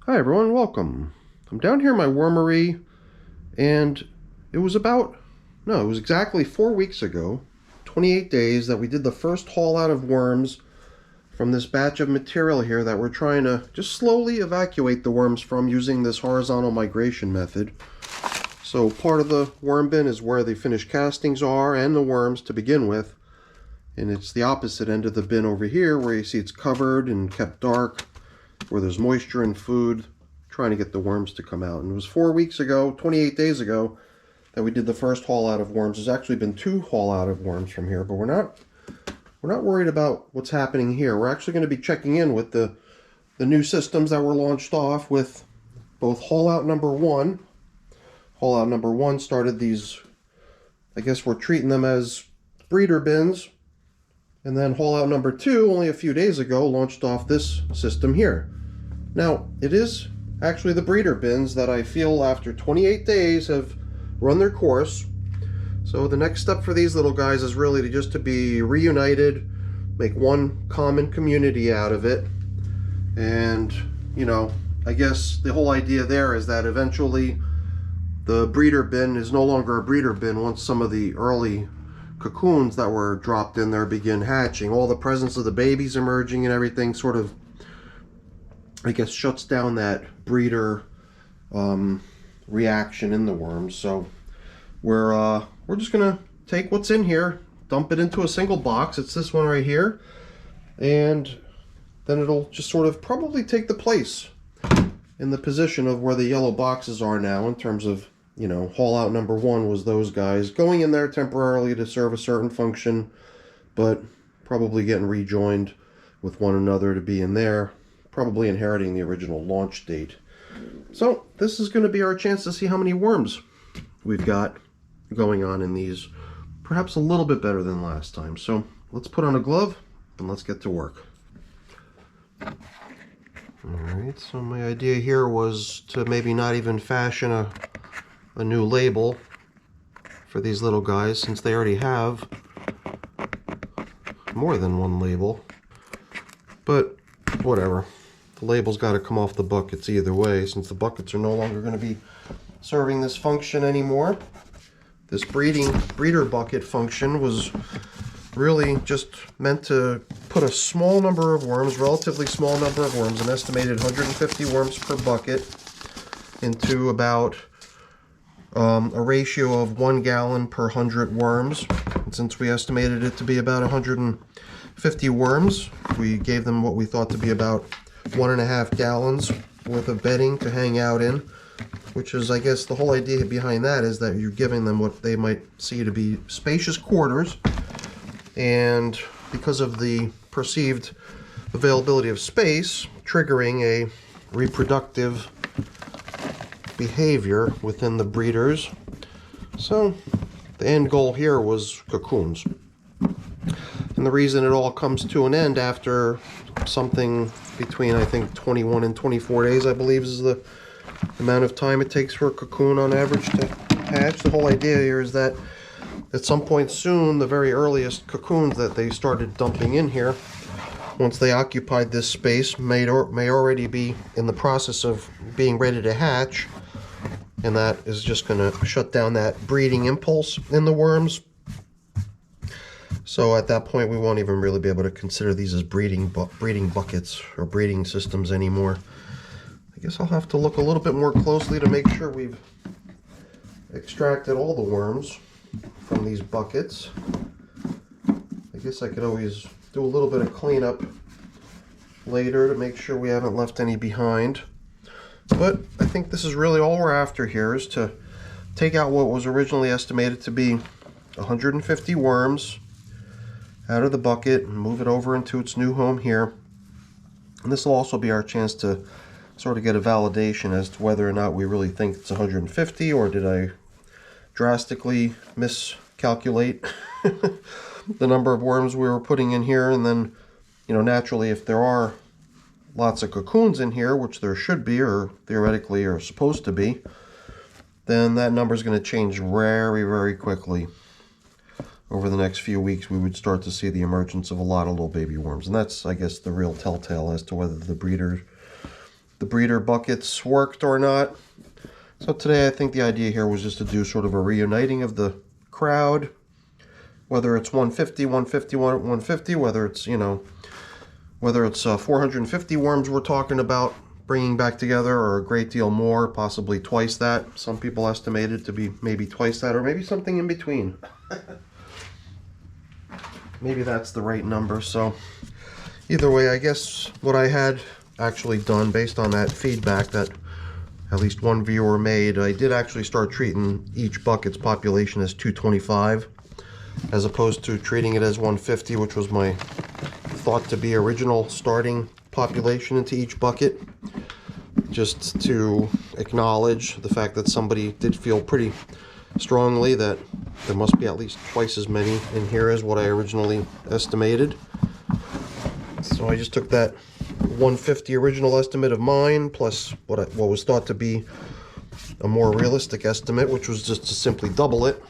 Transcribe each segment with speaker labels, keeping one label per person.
Speaker 1: Hi everyone, welcome. I'm down here in my wormery, and it was exactly 4 weeks ago, 28 days, that we did the first haul out of worms from this batch of material here that we're trying to just slowly evacuate the worms from using this horizontal migration method. So part of the worm bin is where the finished castings are and the worms to begin with, and it's the opposite end of the bin over here where you see it's covered and kept dark, where there's moisture and food, trying to get the worms to come out. And it was 4 weeks ago, 28 days ago, that we did the first haul out of worms. There's actually been 2 haul out of worms from here, but we're not worried about what's happening here. We're actually going to be checking in with the new systems that were launched off with both haul out number 1. Haul out number 1 started these, I guess we're treating them as breeder bins. And then haul out number 2, only a few days ago, launched off this system here. Now, it is actually the breeder bins that I feel after 28 days have run their course. So the next step for these little guys is really to be reunited, make one common community out of it. And, you know, I guess the whole idea there is that eventually the breeder bin is no longer a breeder bin once some of the early cocoons that were dropped in there begin hatching. All the presence of the babies emerging and everything sort of, I guess, shuts down that breeder reaction in the worms. So we're just gonna take what's in here, dump it into a single box. It's this one right here, and then it'll just sort of probably take the place in the position of where the yellow boxes are now in terms of, you know, haul out number 1 was those guys going in there temporarily to serve a certain function, but probably getting rejoined with one another to be in there, probably inheriting the original launch date. So this is going to be our chance to see how many worms we've got going on in these, perhaps a little bit better than last time. So let's put on a glove and let's get to work. Alright, so my idea here was to maybe not even fashion a new label for these little guys, since they already have more than one label. But whatever, the label's got to come off the buckets either way, since the buckets are no longer going to be serving this function anymore. This breeder bucket function was really just meant to put a small number of worms, relatively small number of worms, an estimated 150 worms per bucket, into about a ratio of 1 gallon per 100 worms. And since we estimated it to be about 150 worms, we gave them what we thought to be about 1.5 gallons worth of bedding to hang out in, which is, I guess, the whole idea behind that is that you're giving them what they might see to be spacious quarters. And because of the perceived availability of space, triggering a reproductive behavior within the breeders. So the end goal here was cocoons. And the reason it all comes to an end after something between, I think, 21 and 24 days, I believe, is the amount of time it takes for a cocoon on average to hatch. The whole idea here is that at some point soon, the very earliest cocoons that they started dumping in here, once they occupied this space, may already be in the process of being ready to hatch. And that is just going to shut down that breeding impulse in the worms. So at that point, we won't even really be able to consider these as breeding buckets or breeding systems anymore. I guess I'll have to look a little bit more closely to make sure we've extracted all the worms from these buckets. I guess I could always do a little bit of cleanup later to make sure we haven't left any behind. But I think this is really all we're after here, is to take out what was originally estimated to be 150 worms out of the bucket and move it over into its new home here. And this will also be our chance to sort of get a validation as to whether or not we really think it's 150, or did I drastically miscalculate the number of worms we were putting in here. And then, you know, naturally, if there are lots of cocoons in here, which there should be, or theoretically are supposed to be, then that number is going to change very, very quickly. Over the next few weeks, we would start to see the emergence of a lot of little baby worms. And that's, I guess, the real telltale as to whether the breeder the breeder buckets worked or not. So today I think the idea here was just to do sort of a reuniting of the crowd, whether it's 150, 150, 150, whether it's, you know, whether it's 450 worms we're talking about bringing back together, or a great deal more, possibly twice that. Some people estimate it to be maybe twice that, or maybe something in between. Maybe that's the right number. So either way, I guess what I had actually done based on that feedback that at least one viewer made, I did actually start treating each bucket's population as 225 as opposed to treating it as 150, which was my thought to be original starting population into each bucket, just to acknowledge the fact that somebody did feel pretty strongly that there must be at least twice as many in here as what I originally estimated. So I just took that 150 original estimate of mine plus what was thought to be a more realistic estimate, which was just to simply double it.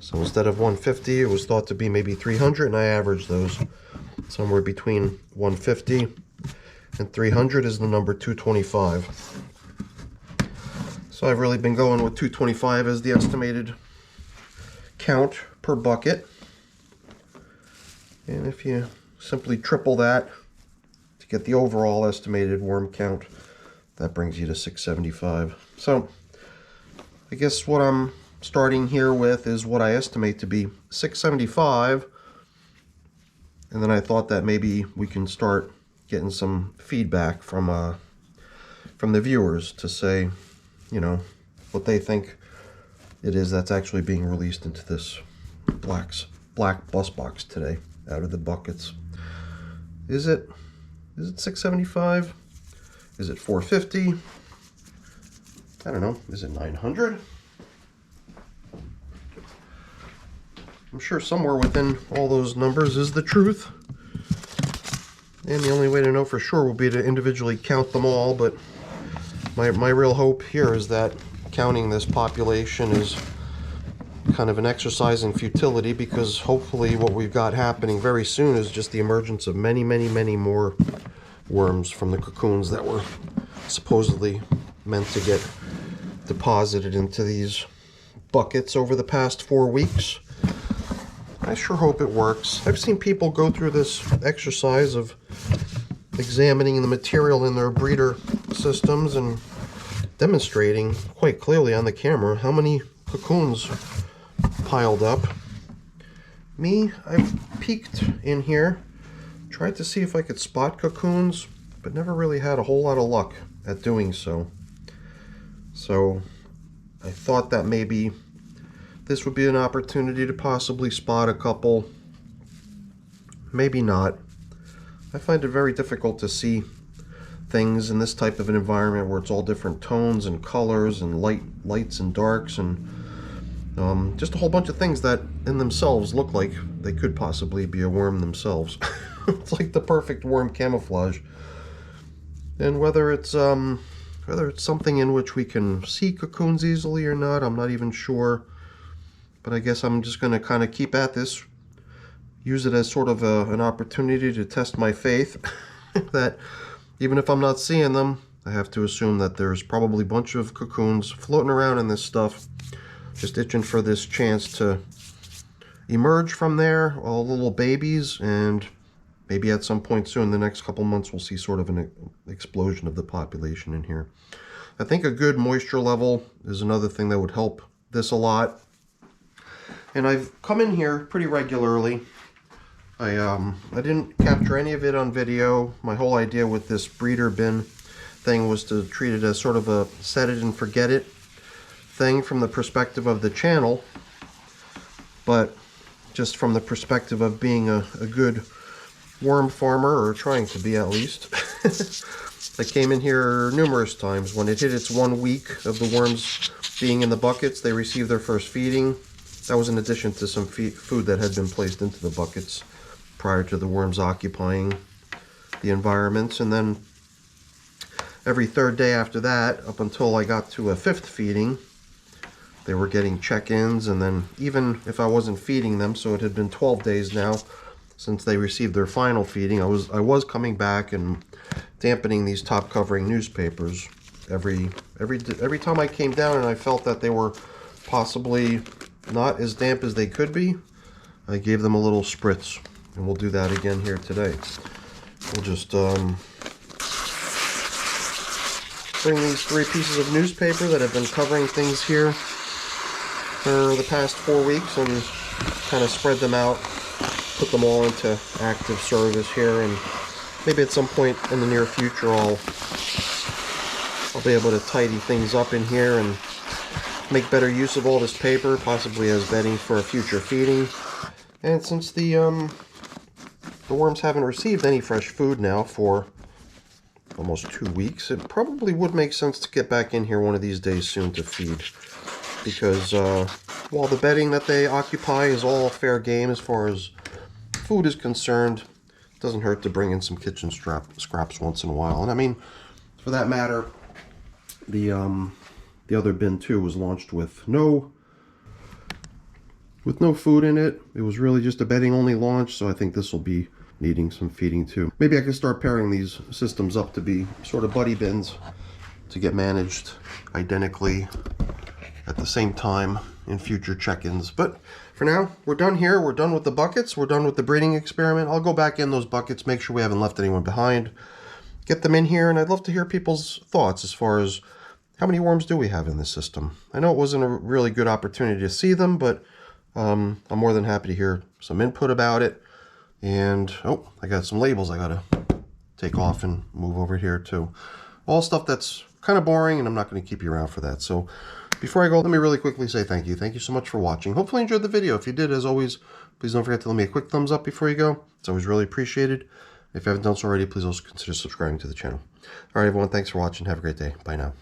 Speaker 1: So instead of 150, it was thought to be maybe 300, and I averaged those somewhere between 150 and 300 is the number 225. So I've really been going with 225 as the estimated count per bucket. And if you simply triple that to get the overall estimated worm count, that brings you to 675. So I guess what I'm starting here with is what I estimate to be 675, and then I thought that maybe we can start getting some feedback from the viewers to say, you know, what they think it is that's actually being released into this black bus box today out of the buckets. Is it 675? Is it 450? I don't know. Is it 900? I'm sure somewhere within all those numbers is the truth. And the only way to know for sure will be to individually count them all, but my real hope here is that counting this population is kind of an exercise in futility, because hopefully what we've got happening very soon is just the emergence of many, many, many more worms from the cocoons that were supposedly meant to get deposited into these buckets over the past 4 weeks. I sure hope it works. I've seen people go through this exercise of examining the material in their breeder systems and demonstrating quite clearly on the camera how many cocoons piled up. Me, I've peeked in here, tried to see if I could spot cocoons, but never really had a whole lot of luck at doing so. So I thought that maybe this would be an opportunity to possibly spot a couple. Maybe not. I find it very difficult to see things in this type of an environment where it's all different tones and colors and lights and darks and just a whole bunch of things that in themselves look like they could possibly be a worm themselves. It's like the perfect worm camouflage. And whether it's something in which we can see cocoons easily or not, I'm not even sure. But I guess I'm just going to kind of keep at this, use it as sort of an opportunity to test my faith that even if I'm not seeing them, I have to assume that there's probably a bunch of cocoons floating around in this stuff, just itching for this chance to emerge from there, all little babies, and maybe at some point soon, the next couple months, we'll see sort of an explosion of the population in here. I think a good moisture level is another thing that would help this a lot. And I've come in here pretty regularly. I didn't capture any of it on video. My whole idea with this breeder bin thing was to treat it as sort of a set it and forget it thing from the perspective of the channel, but just from the perspective of being a good worm farmer, or trying to be at least. I came in here numerous times. When it hit its 1 week of the worms being in the buckets, they received their first feeding. That was in addition to some food that had been placed into the buckets prior to the worms occupying the environments. And then every third day after that, up until I got to a 5th feeding, they were getting check-ins. And then even if I wasn't feeding them, so it had been 12 days now since they received their final feeding, I was coming back and dampening these top covering newspapers. Every time I came down and I felt that they were possibly not as damp as they could be, I gave them a little spritz, and we'll do that again here today. We'll just bring these 3 pieces of newspaper that have been covering things here for the past 4 weeks and kind of spread them out, put them all into active service here, and maybe at some point in the near future I'll be able to tidy things up in here and make better use of all this paper, possibly as bedding for a future feeding. And since the worms haven't received any fresh food now for almost 2 weeks, it probably would make sense to get back in here one of these days soon to feed. Because while the bedding that they occupy is all fair game as far as food is concerned, it doesn't hurt to bring in some kitchen scraps once in a while. And I mean, for that matter, the other bin too was launched with no food in it. It was really just a bedding only launch, so I think this will be needing some feeding too. Maybe I can start pairing these systems up to be sort of buddy bins to get managed identically at the same time in future check-ins. But for now, we're done here. We're done with the buckets. We're done with the breeding experiment. I'll go back in those buckets, make sure we haven't left anyone behind, get them in here, and I'd love to hear people's thoughts as far as how many worms do we have in this system. I know it wasn't a really good opportunity to see them, but I'm more than happy to hear some input about it. And, oh, I got some labels I gotta take off and move over here too. All stuff that's kind of boring, and I'm not going to keep you around for that. So before I go, let me really quickly say thank you. Thank you so much for watching. Hopefully you enjoyed the video. If you did, as always, please don't forget to let me a quick thumbs up before you go. It's always really appreciated. If you haven't done so already, please also consider subscribing to the channel. All right, everyone, thanks for watching. Have a great day. Bye now.